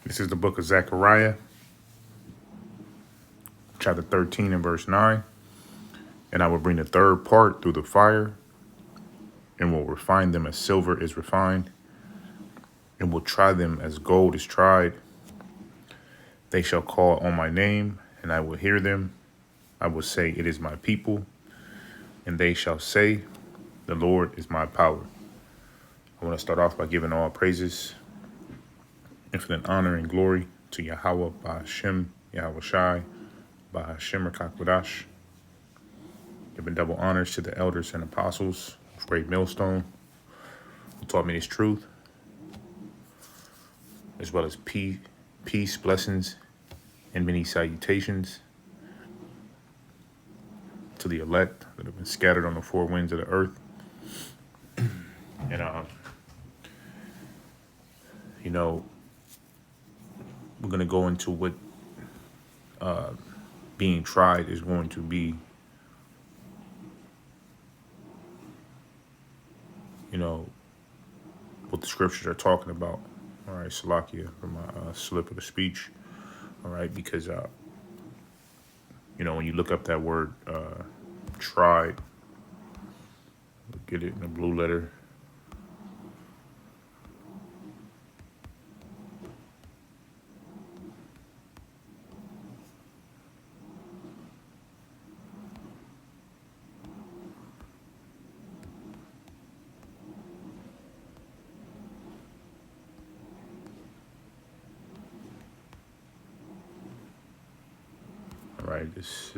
This is the book of Zechariah, chapter 13 and verse 9. And I will bring the third part through the fire, and will refine them as silver is refined, and will try them as gold is tried. They shall call on my name, and I will hear them. I will say, it is my people. And they shall say, the Lord is my power. I want to start off by giving all praises, infinite honor and glory to Yahweh, Ba'ashem, Yahweh Shai, Ba'ashem Rakakwadash. Giving double honors to the elders and apostles of Great Millstone, who taught me this truth, as well as peace, blessings, and many salutations to the elect that have been scattered on the four winds of the earth. And, we're going to go into what being tried is going to be. What the scriptures are talking about. All right, Salakia, for my slip of the speech. All right, because, when you look up that word tried, get it in a blue letter. All right, this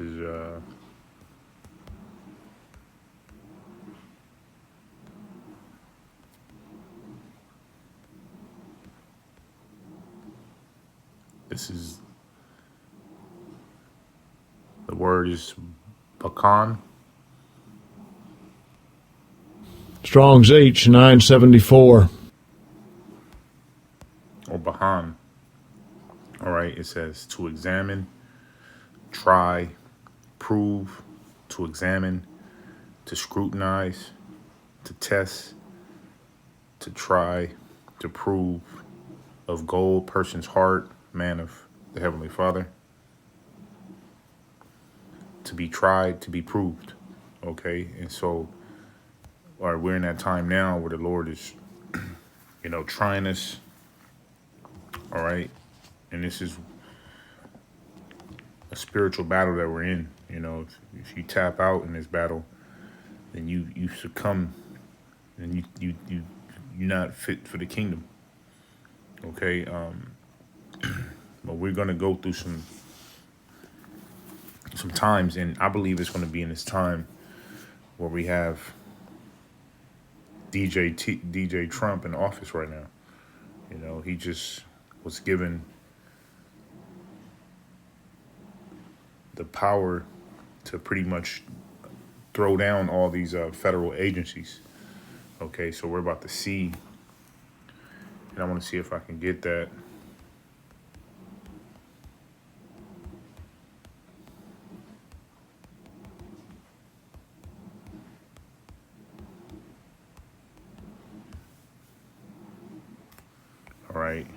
is the word is bakan. Strong's H 974. Or bahan. All right, it says to examine, try, prove, to examine, to scrutinize, to test, to try, to prove, of gold, person's heart, man of the Heavenly Father. To be tried, to be proved. Okay, and so, all right, we're in that time now where the Lord is, trying us. All right, and this is a spiritual battle that we're in. If you tap out in this battle, then you succumb, and you're not fit for the kingdom. Okay, but we're gonna go through some times, and I believe it's gonna be in this time where we have DJ Trump in office right now. He just was given the power to pretty much throw down all these federal agencies. Okay, so we're about to see, and I want to see if I can get that. All right,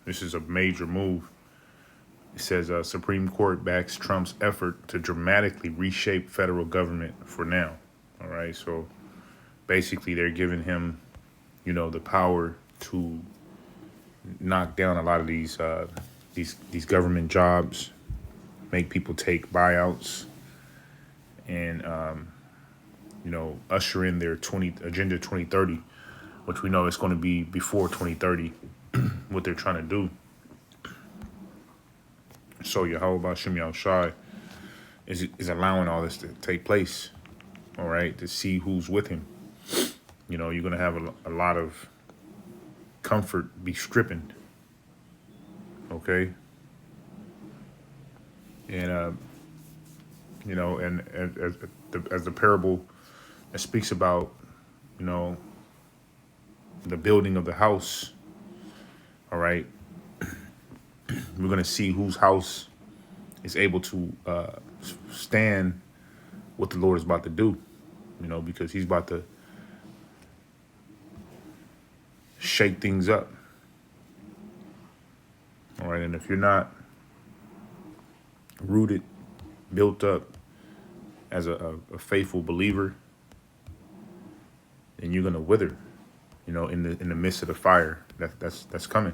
this is a major move. It says Supreme Court backs Trump's effort to dramatically reshape federal government for now. All right, so basically they're giving him, the power to knock down a lot of these government jobs, make people take buyouts, and usher in their Agenda 2030, which we know is going to be before 2030. What they're trying to do. So Yahweh Ba'ashem Yahweh Shai is allowing all this to take place. All right, to see who's with him. You're gonna have a lot of comfort be stripping. Okay. And and as the parable that speaks about, the building of the house. All right, we're gonna see whose house is able to stand what the Lord is about to do. Because He's about to shake things up. right? And if you're not rooted, built up as a faithful believer, then you're gonna wither, in the midst of the fire that's coming.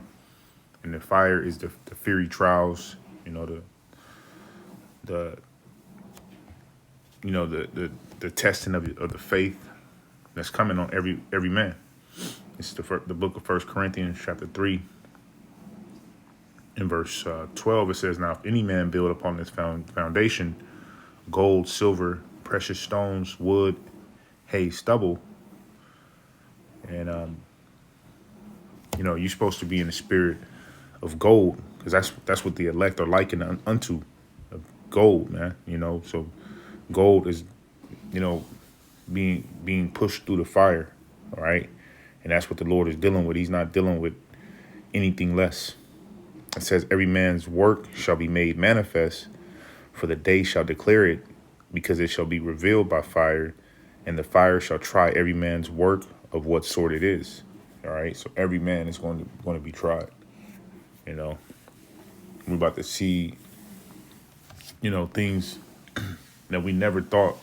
And the fire is the fiery trials, the the testing of the faith that's coming on every man. It's the book of 1 Corinthians chapter 3 in verse 12. It says, "Now if any man build upon this foundation, gold, silver, precious stones, wood, hay, stubble," and you're supposed to be in the spirit of gold, because that's what the elect are likened unto, gold, man. So gold is, being pushed through the fire, all right? And that's what the Lord is dealing with. He's not dealing with anything less. It says, "Every man's work shall be made manifest, for the day shall declare it, because it shall be revealed by fire, and the fire shall try every man's work of what sort it is." All right, so every man is going to be tried. We're about to see, things that we never thought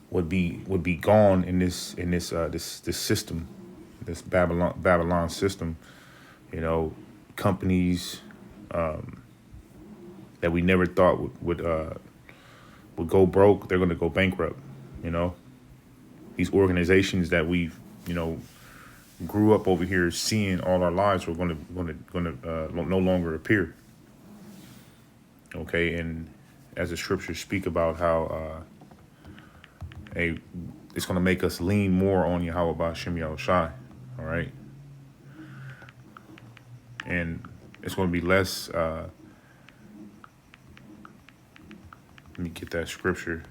would be gone in this system, this Babylon system. Companies that we never thought would go broke, they're going to go bankrupt. These organizations that we've grew up over here seeing all our lives were going to no longer appear. Okay, and as the scriptures speak about how it's going to make us lean more on Yahweh Ba'Shem Yahushai, all right? And it's going to be less, let me get that scripture.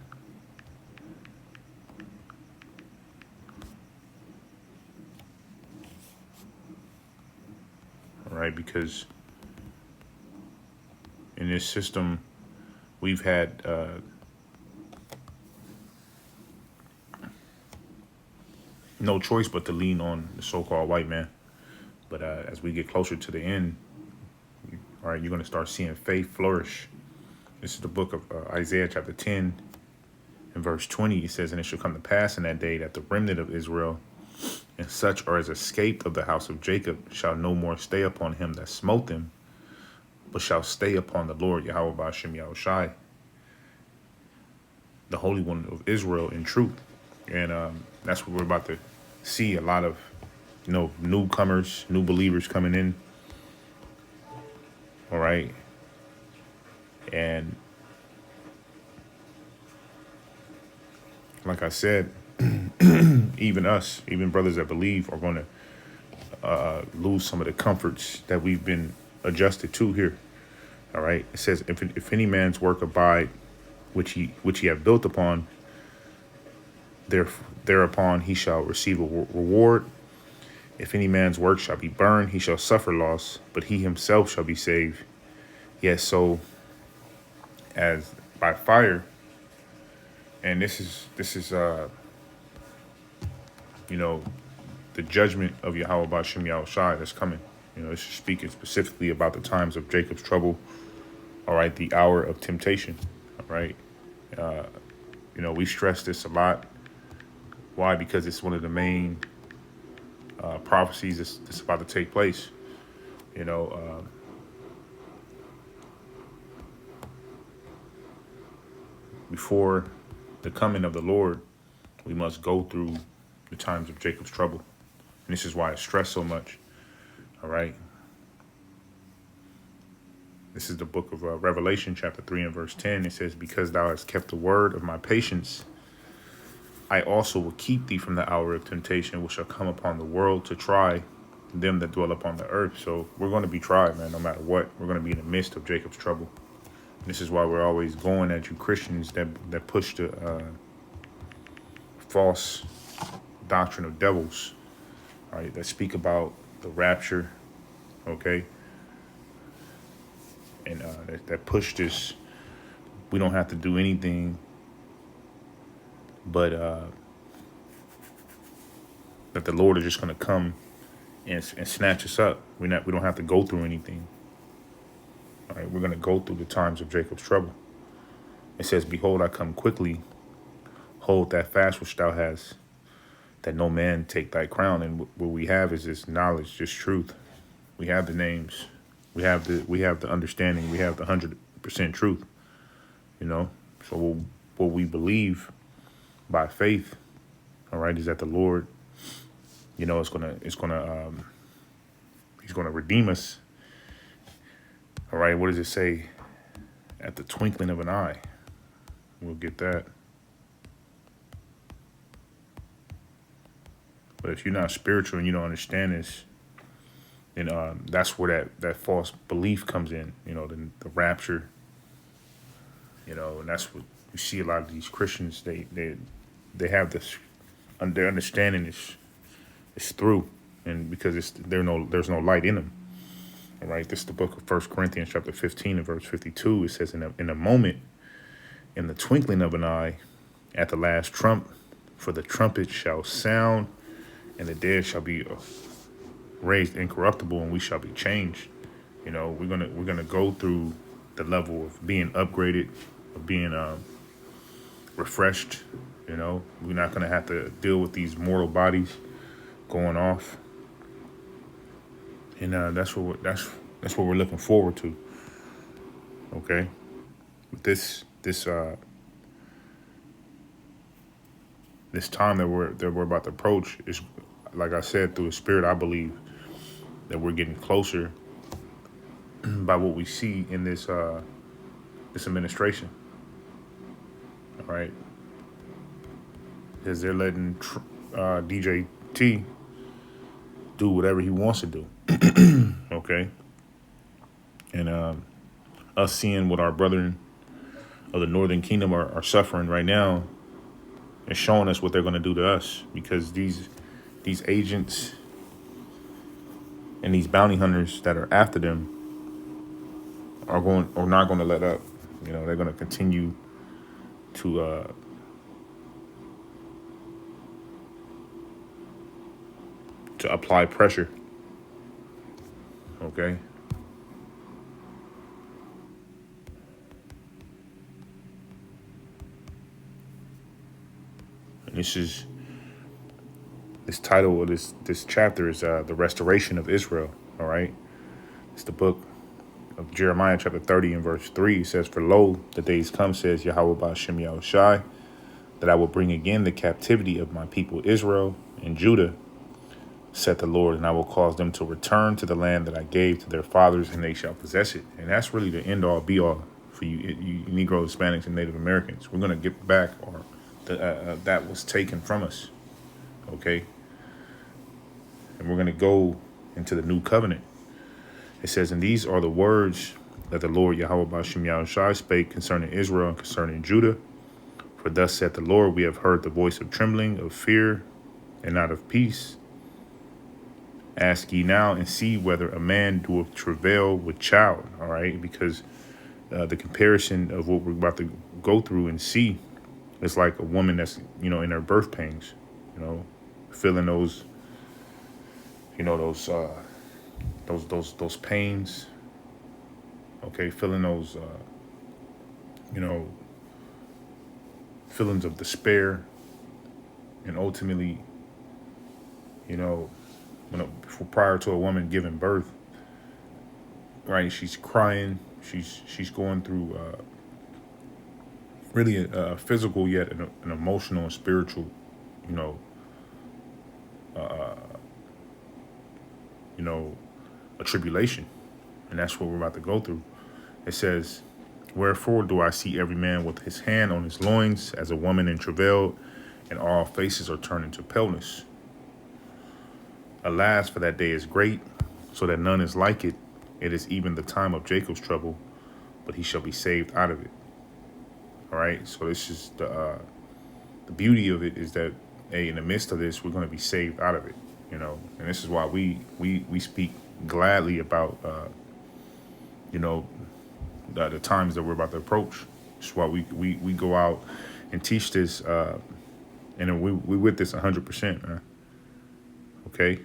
All right, because in this system, we've had no choice but to lean on the so-called white man. But as we get closer to the end, all right, you're going to start seeing faith flourish. This is the book of Isaiah chapter 10 and verse 20. It says, "And it shall come to pass in that day that the remnant of Israel and such are as escaped of the house of Jacob shall no more stay upon him that smote them, but shall stay upon the Lord Yahweh Ba'Shem Yahushai, the Holy One of Israel in truth." And that's what we're about to see. A lot of, newcomers, new believers coming in. All right. And like I said, even brothers that believe are going to lose some of the comforts that we've been adjusted to here. All right. It says, if any man's work abide, which he have built upon, thereupon he shall receive a reward. If any man's work shall be burned, he shall suffer loss, but he himself shall be saved. Yes, so as by fire. And this is the judgment of Yahweh Ba'Shem Yahushai that's coming. It's speaking specifically about the times of Jacob's trouble. All right, the hour of temptation. All right, we stress this a lot. Why? Because it's one of the main prophecies that's about to take place. Before the coming of the Lord, we must go through the times of Jacob's trouble. And this is why I stress so much. All right. This is the book of Revelation, chapter 3 and verse 10. It says, "Because thou hast kept the word of my patience, I also will keep thee from the hour of temptation, which shall come upon the world to try them that dwell upon the earth." So we're going to be tried, man, no matter what. We're going to be in the midst of Jacob's trouble. This is why we're always going at you Christians that push the false doctrine of devils, right? That speak about the rapture, okay? And that push this, we don't have to do anything but that the Lord is just going to come and snatch us up. We don't have to go through anything. All right, we're going to go through the times of Jacob's trouble. It says, "Behold, I come quickly. Hold that fast which thou hast, that no man take thy crown." And what we have is this knowledge, just truth. We have the names. We have the understanding. We have the 100% truth. You know, so what we believe by faith, all right, is that the Lord, you know, he's gonna redeem us. All right, what does it say? At the twinkling of an eye, we'll get that. But if you're not spiritual and you don't understand this, then that's where that false belief comes in. You know, the rapture. You know, and that's what you see a lot of these Christians. They have this. Their understanding is through, and because there's no light in them. All right, this is the book of 1 Corinthians chapter 15 and verse 52. It says, in a moment, in the twinkling of an eye, at the last trump, for the trumpet shall sound, and the dead shall be raised incorruptible, and we shall be changed. You know, we're gonna go through the level of being upgraded, of being refreshed. You know, we're not gonna have to deal with these mortal bodies going off, and that's what we're looking forward to. Okay, this time that we're about to approach is, like I said, through the Spirit. I believe that we're getting closer by what we see in this administration. All right, because they're letting DJ T do whatever he wants to do. Okay, and us seeing what our brethren of the Northern Kingdom are suffering right now is showing us what they're going to do to us, because these agents and these bounty hunters that are after them are not going to let up. You know, they're going to continue to apply pressure. Okay. And this title of this chapter is the restoration of Israel. All right. It's the book of Jeremiah chapter 30 and verse 3. It says, "For lo, the days come, says Yahweh Ba'ashem Yahushai, that I will bring again the captivity of my people Israel and Judah, said the Lord, and I will cause them to return to the land that I gave to their fathers, and they shall possess it." And that's really the end all be all for you Negroes, Hispanics, and Native Americans. We're going to get back that was taken from us. Okay. And we're going to go into the new covenant. It says, "And these are the words that the Lord Yahweh Ba'ashem Yahushai spake concerning Israel and concerning Judah. For thus saith the Lord, we have heard the voice of trembling, of fear, and not of peace. Ask ye now and see whether a man doeth travail with child." All right, because the comparison of what we're about to go through and see is like a woman that's, you know, in her birth pains, you know, feeling those, you know, those pains. Okay, feeling those, you know, feelings of despair, and ultimately, you know, prior to a woman giving birth, right? She's crying. She's going through really a physical yet an emotional and spiritual, you know, a tribulation, and that's what we're about to go through. It says, "Wherefore do I see every man with his hand on his loins, as a woman in travail, and all faces are turned into paleness. Alas, for that day is great, so that none is like it. It is even the time of Jacob's trouble, but he shall be saved out of it." All right. So this is the beauty of it, is that, in the midst of this, we're going to be saved out of it. You know, and this is why we speak gladly about you know, the times that we're about to approach. It's why we go out and teach this, and we with this 100%, man. Okay.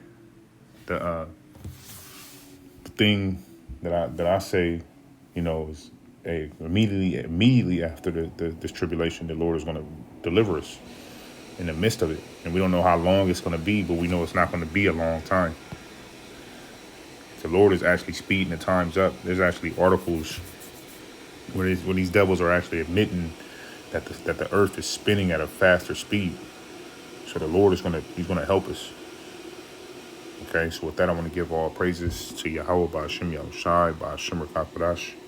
The thing that I say, Is immediately after this tribulation, the Lord is going to deliver us in the midst of it. And we don't know how long it's going to be, but we know it's not going to be a long time. The Lord is actually speeding the times up. There's actually articles where these devils are actually admitting that the earth is spinning at a faster speed. So the Lord he's gonna help us. Okay, so with that, I want to give all praises to Yahweh by Hashem Yahushai by Hashem Rakakadash.